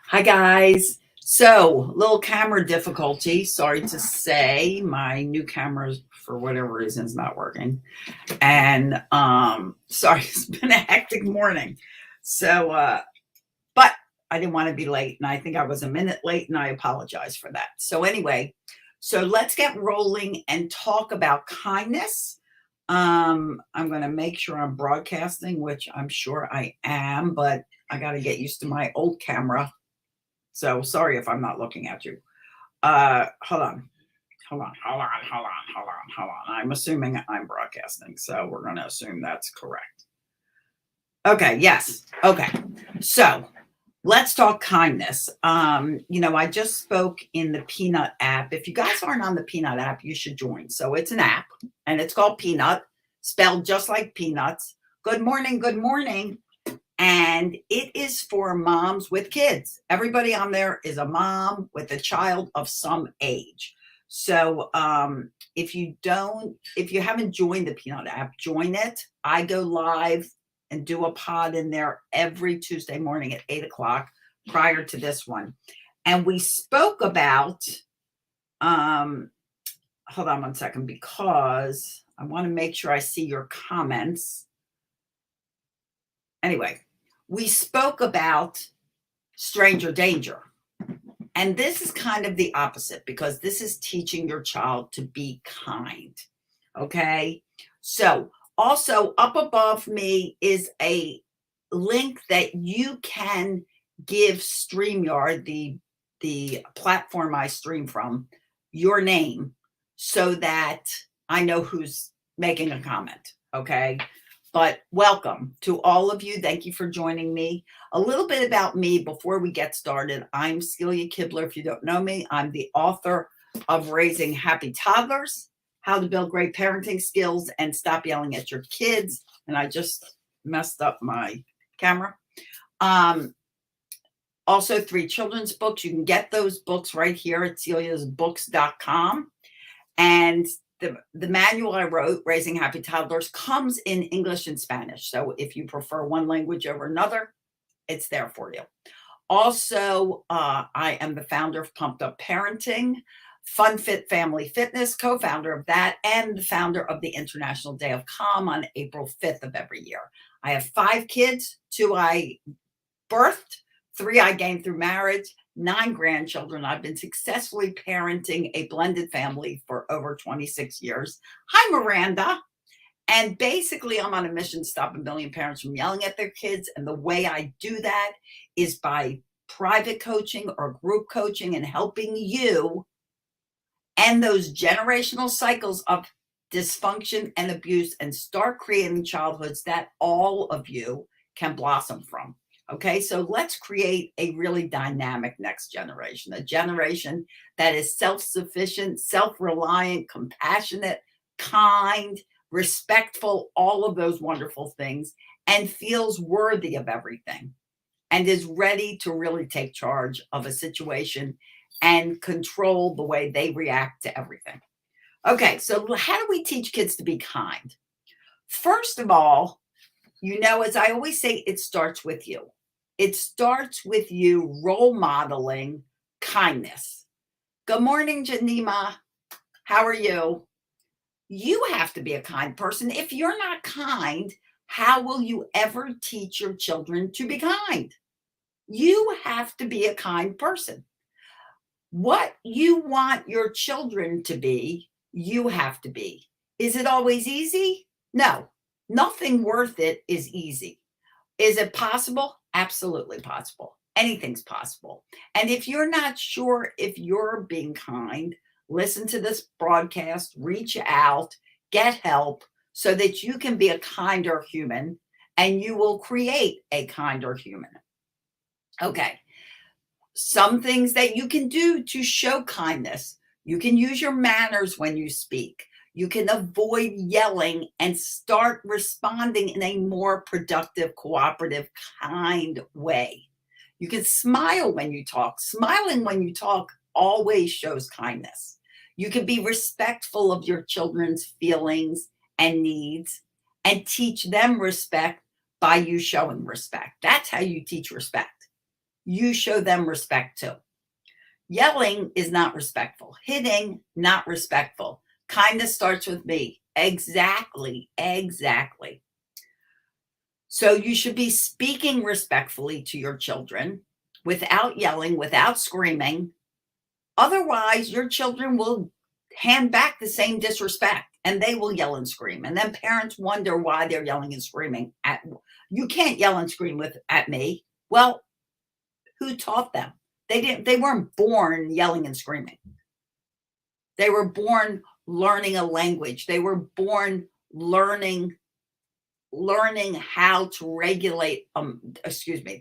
Hi, guys. So, little camera difficulty. Sorry to say, my new camera, for whatever reason, is not working. And sorry, it's been a hectic morning. So, but I didn't want to be late, and I think I was a minute late, and I apologize for that. So, anyway, so let's get rolling and talk about kindness. I'm going to make sure I'm broadcasting, which I'm sure I am, but I got to get used to my old camera, so sorry if I'm not looking at you. Hold on. Hold on. I'm assuming I'm broadcasting, so we're going to assume that's correct. Okay, yes. Okay. So let's talk kindness. I just spoke in the Peanut app. If you guys aren't on the Peanut app, you should join. So it's an app and it's called Peanut, spelled just like peanuts. Good morning. Good morning. And it is for moms with kids. Everybody on there is a mom with a child of some age. So if you haven't joined the Peanut app, join it. I go live and do a pod in there every Tuesday morning at 8 o'clock prior to this one. And we spoke about, hold on one second, because I want to make sure I see your comments. Anyway, we spoke about stranger danger. And this is kind of the opposite, because this is teaching your child to be kind. Okay. So also up above me is a link that you can give StreamYard, the platform I stream from, your name, so that I know who's making a comment. Okay. But welcome to all of you. Thank you for joining me. A little bit about me before we get started. I'm Celia Kibler. If you don't know me, I'm the author of Raising Happy Toddlers, How to Build Great Parenting Skills and Stop Yelling at Your Kids. And I just messed up my camera. Also, 3 children's books. You can get those books right here at celiasbooks.com. And the manual I wrote, Raising Happy Toddlers, comes in English and Spanish. So if you prefer one language over another, it's there for you. Also, I am the founder of Pumped Up Parenting, Fun Fit Family Fitness, co-founder of that, and the founder of the International Day of Calm on April 5th of every year. I have 5 kids, 2 I birthed, 3 I gained through marriage, 9 grandchildren. I've been successfully parenting a blended family for over 26 years. Hi, Miranda. And basically, I'm on a mission to stop a million parents from yelling at their kids. And the way I do that is by private coaching or group coaching and helping you end those generational cycles of dysfunction and abuse and start creating childhoods that all of you can blossom from. Okay, so let's create a really dynamic next generation, a generation that is self-sufficient, self-reliant, compassionate, kind, respectful, all of those wonderful things, and feels worthy of everything and is ready to really take charge of a situation and control the way they react to everything. Okay, so how do we teach kids to be kind? First of all, as I always say, it starts with you. It starts with you role modeling kindness. Good morning, Janima. How are you? You have to be a kind person. If you're not kind, how will you ever teach your children to be kind? You have to be a kind person. What you want your children to be, you have to be. Is it always easy? No, nothing worth it is easy. Is it possible? Absolutely possible. Anything's possible. And if you're not sure if you're being kind, listen to this broadcast, reach out, get help so that you can be a kinder human and you will create a kinder human. Okay. Some things that you can do to show kindness. You can use your manners when you speak. You can avoid yelling and start responding in a more productive, cooperative, kind way. You can smile when you talk. Smiling when you talk always shows kindness. You can be respectful of your children's feelings and needs and teach them respect by you showing respect. That's how you teach respect. you show them respect too. Yelling is not respectful. Hitting, not respectful. Kindness starts with me. Exactly. Exactly. So you should be speaking respectfully to your children without yelling, without screaming. Otherwise, your children will hand back the same disrespect and they will yell and scream. And then parents wonder why they're yelling and screaming at you. Can't yell and scream at me. Well, who taught them? They weren't born yelling and screaming. They were born learning a language. They were born learning how to regulate.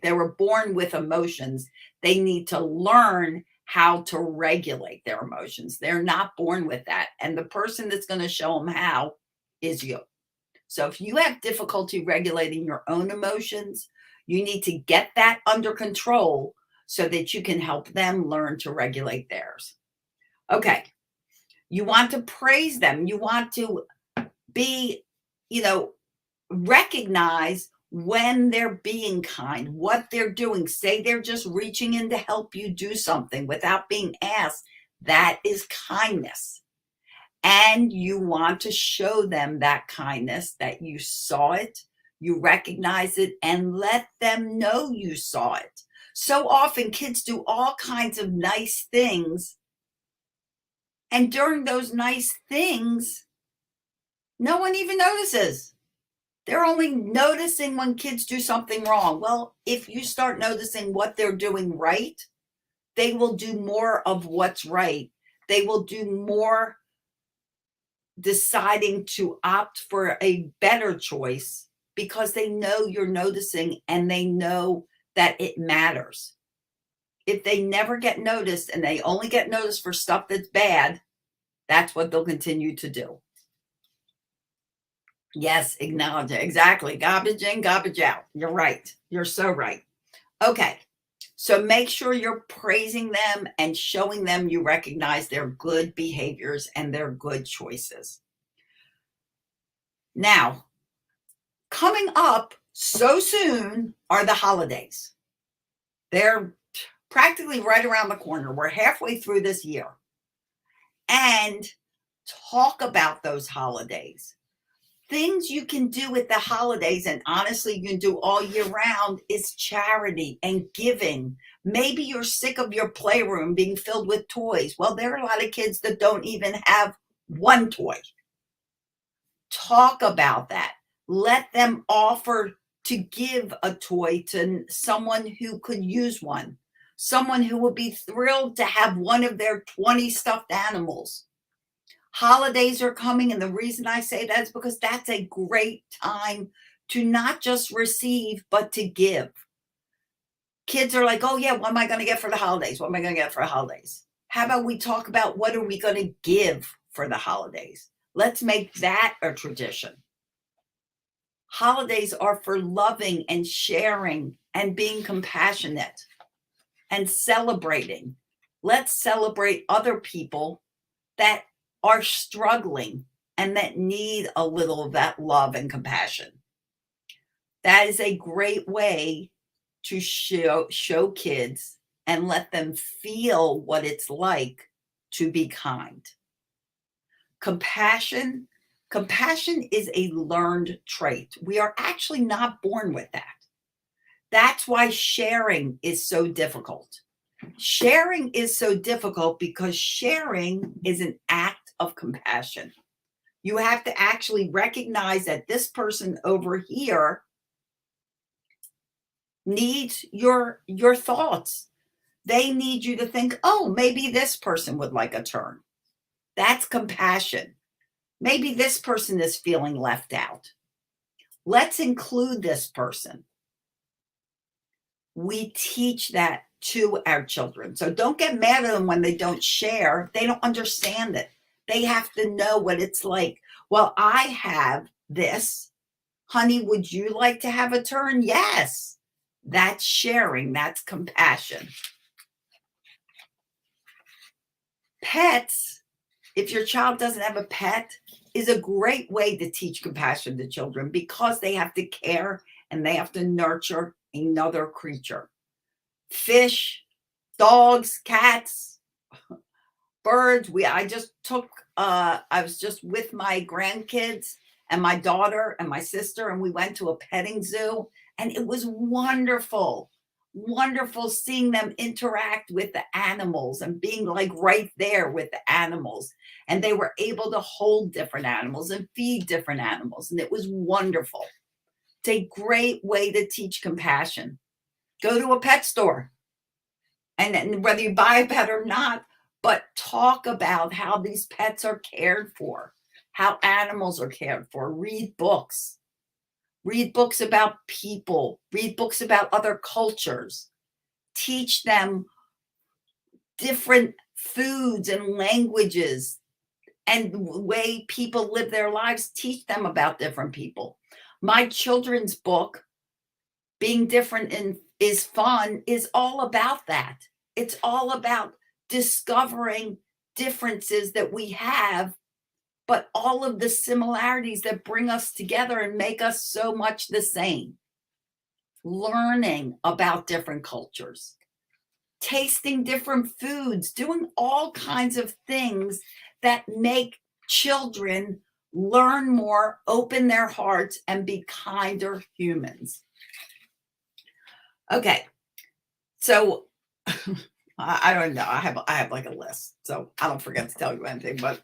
They were born with emotions. They need to learn how to regulate their emotions. They're not born with that. And the person that's going to show them how is you. So if you have difficulty regulating your own emotions, you need to get that under control so that you can help them learn to regulate theirs. Okay. You want to praise them. You want to be, recognize when they're being kind, what they're doing. Say they're just reaching in to help you do something without being asked. That is kindness. And you want to show them that kindness, that you saw it, you recognize it, and let them know you saw it. So often kids do all kinds of nice things. And during those nice things, no one even notices. They're only noticing when kids do something wrong. Well, if you start noticing what they're doing right, they will do more of what's right. They will do more deciding to opt for a better choice because they know you're noticing and they know that it matters. If they never get noticed and they only get noticed for stuff that's bad, that's what they'll continue to do. Yes, acknowledge it. Exactly. Garbage in, garbage out. You're right. You're so right. Okay. So make sure you're praising them and showing them you recognize their good behaviors and their good choices. Now, coming up so soon are the holidays. They're practically right around the corner. We're halfway through this year. And talk about those holidays. Things you can do with the holidays, and honestly, you can do all year round, is charity and giving. Maybe you're sick of your playroom being filled with toys. Well, there are a lot of kids that don't even have one toy. Talk about that. Let them offer to give a toy to someone who could use one, someone who would be thrilled to have one of their 20 stuffed animals. Holidays are coming, and the reason I say that is because that's a great time to not just receive, but to give. Kids are like, oh yeah, what am I going to get for the holidays? What am I going to get for the holidays? How about we talk about what are we going to give for the holidays? Let's make that a tradition. Holidays are for loving and sharing and being compassionate and celebrating. Let's celebrate other people that are struggling and that need a little of that love and compassion. That is a great way to show kids and let them feel what it's like to be kind. Compassion is a learned trait. We are actually not born with that. That's why sharing is so difficult. Sharing is so difficult because sharing is an act of compassion. You have to actually recognize that this person over here needs your thoughts. They need you to think, oh, maybe this person would like a turn. That's compassion. Maybe this person is feeling left out. Let's include this person. We teach that to our children. So don't get mad at them when they don't share. They don't understand it. They have to know what it's like. Well, I have this. Honey, would you like to have a turn? Yes. That's sharing. That's compassion. Pets, if your child doesn't have a pet, is a great way to teach compassion to children because they have to care and they have to nurture another creature. fish, dogs, cats, birds. I was just with my grandkids and my daughter and my sister, and we went to a petting zoo, and it was wonderful. Wonderful seeing them interact with the animals and being like right there with the animals. And they were able to hold different animals and feed different animals. And it was wonderful. It's a great way to teach compassion. Go to a pet store, and whether you buy a pet or not, but talk about how these pets are cared for, how animals are cared for. Read books about people, read books about other cultures, teach them different foods and languages and way people live their lives. Teach them about different people. My children's book, Being Different and is Fun, is all about that. It's all about discovering differences that we have, but all of the similarities that bring us together and make us so much the same. Learning about different cultures, tasting different foods, doing all kinds of things that make children learn more, open their hearts, and be kinder humans. Okay, so I don't know. I have like a list, so I don't forget to tell you anything, but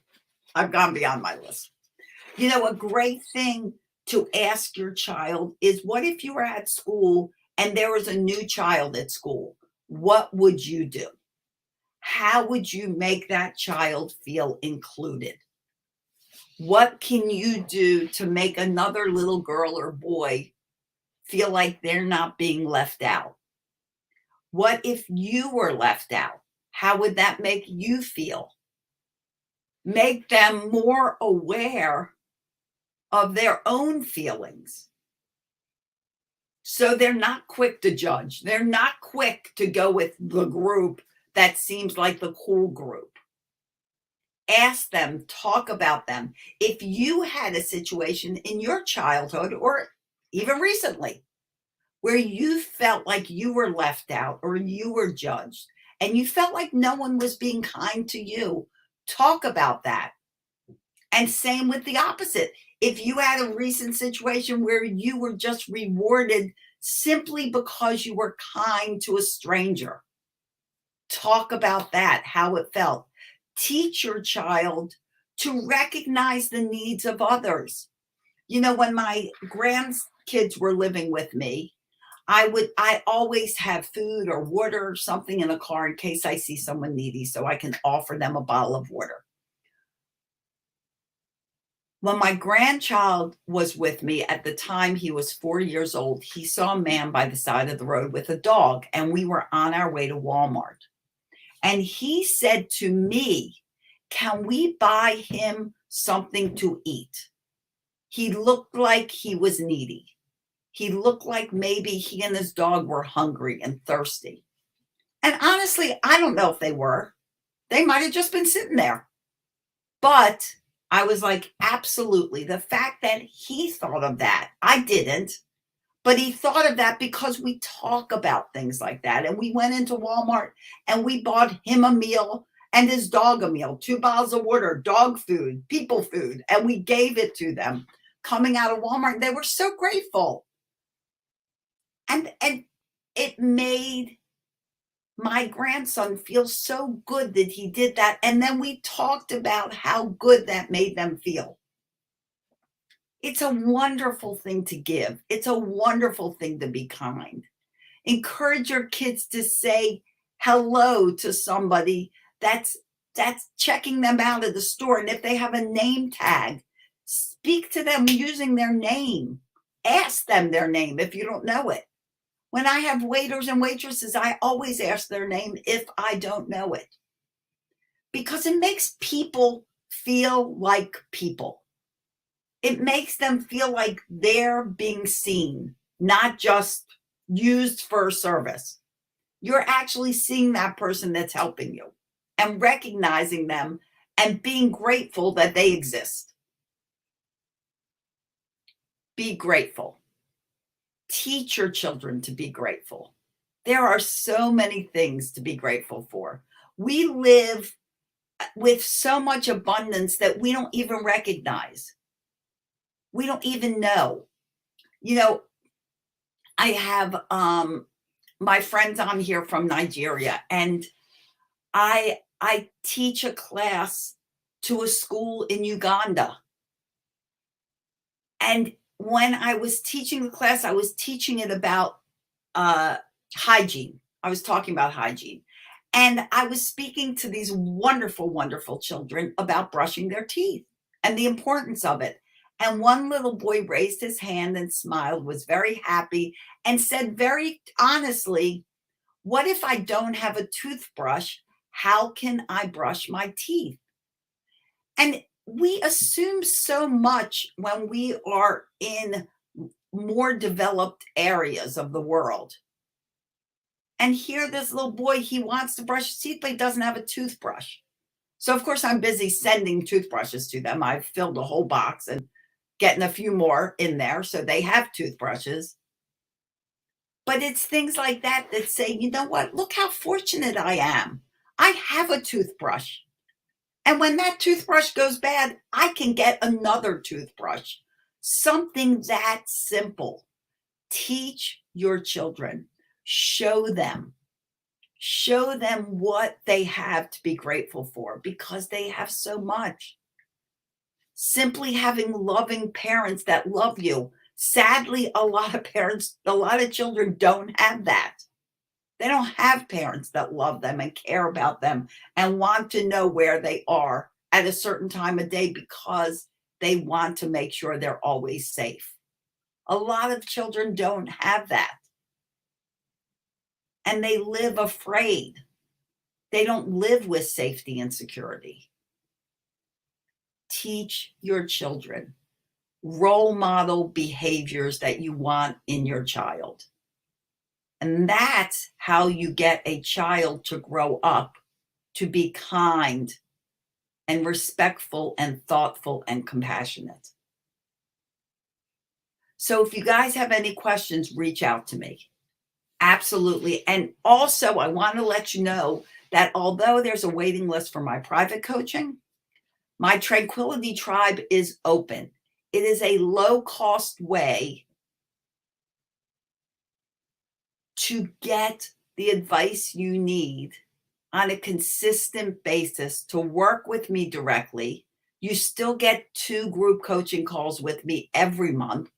I've gone beyond my list. You know, a great thing to ask your child is, what if you were at school and there was a new child at school? What would you do? How would you make that child feel included? What can you do to make another little girl or boy feel like they're not being left out? What if you were left out? How would that make you feel? Make them more aware of their own feelings. So they're not quick to judge. They're not quick to go with the group that seems like the cool group. Ask them, talk about them. If you had a situation in your childhood or even recently where you felt like you were left out or you were judged and you felt like no one was being kind to you, talk about that. And same with the opposite. If you had a recent situation where you were just rewarded simply because you were kind to a stranger, talk about that, how it felt. Teach your child to recognize the needs of others. You know, when my grandkids were living with me, I always have food or water or something in the car in case I see someone needy, so I can offer them a bottle of water. When my grandchild was with me at the time, he was 4 years old. He saw a man by the side of the road with a dog, and we were on our way to Walmart. And he said to me, "Can we buy him something to eat?" He looked like he was needy. He looked like maybe he and his dog were hungry and thirsty. And honestly, I don't know if they were. They might have just been sitting there. But I was like, absolutely. The fact that he thought of that, I didn't, but he thought of that because we talk about things like that. And we went into Walmart and we bought him a meal and his dog a meal, 2 bottles of water, dog food, people food, and we gave it to them coming out of Walmart. They were so grateful. And it made my grandson feels so good that he did that. And then we talked about how good that made them feel. It's a wonderful thing to give. It's a wonderful thing to be kind. Encourage your kids to say hello to somebody that's checking them out at the store. And if they have a name tag, speak to them using their name. Ask them their name if you don't know it. When I have waiters and waitresses, I always ask their name if I don't know it, because it makes people feel like people. It makes them feel like they're being seen, not just used for a service. You're actually seeing that person that's helping you and recognizing them and being grateful that they exist. Be grateful. Teach your children to be grateful. There are so many things to be grateful for. We live with so much abundance that we don't even recognize. We don't even know. You know, I have my friends on here from Nigeria, and I teach a class to a school in Uganda. And when I was teaching the class, I was teaching it about uh, hygiene. I was talking about hygiene. And I was speaking to these wonderful, wonderful children about brushing their teeth and the importance of it. And one little boy raised his hand and smiled, was very happy, and said very honestly, "What if I don't have a toothbrush? How can I brush my teeth?" And we assume so much when we are in more developed areas of the world. And here, this little boy, he wants to brush his teeth, but he doesn't have a toothbrush. So, of course, I'm busy sending toothbrushes to them. I've filled a whole box and getting a few more in there so they have toothbrushes. But it's things like that that say, you know what? Look how fortunate I am. I have a toothbrush. And when that toothbrush goes bad, I can get another toothbrush. Something that simple. Teach your children. Show them. Show them what they have to be grateful for because they have so much. Simply having loving parents that love you. Sadly, a lot of children don't have that. They don't have parents that love them and care about them and want to know where they are at a certain time of day because they want to make sure they're always safe. A lot of children don't have that. And they live afraid. They don't live with safety and security. Teach your children role model behaviors that you want in your child. And that's how you get a child to grow up to be kind and respectful and thoughtful and compassionate. So if you guys have any questions, reach out to me. Absolutely. And also, I want to let you know that although there's a waiting list for my private coaching, my Tranquility Tribe is open. It is a low-cost way to get the advice you need on a consistent basis to work with me directly. You still get 2 group coaching calls with me every month.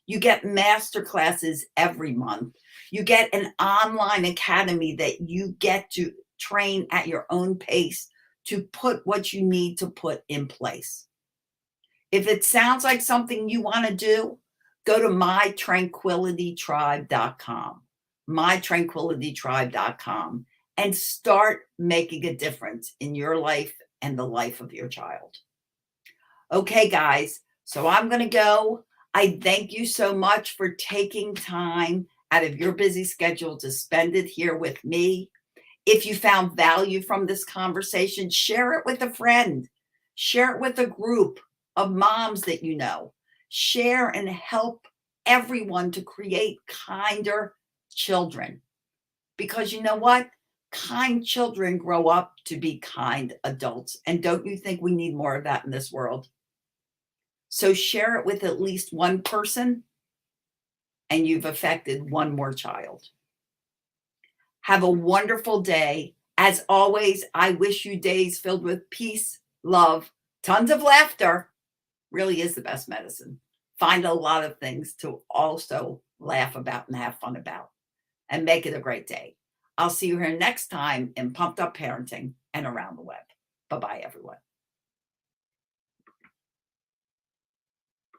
You get master classes every month. You get an online academy that you get to train at your own pace to put what you need to put in place. If it sounds like something you want to do, go to mytranquilitytribe.com, mytranquilitytribe.com, and start making a difference in your life and the life of your child. Okay, guys, so I'm going to go. I thank you so much for taking time out of your busy schedule to spend it here with me. If you found value from this conversation, share it with a friend. Share it with a group of moms that you know. Share and help everyone to create kinder children. Because you know what? Kind children grow up to be kind adults. And don't you think we need more of that in this world? So share it with at least one person, and you've affected one more child. Have a wonderful day. As always, I wish you days filled with peace, love, tons of laughter. Really is the best medicine. Find a lot of things to also laugh about and have fun about, and make it a great day. I'll see you here next time in Pumped Up Parenting and around the web. Bye-bye, everyone.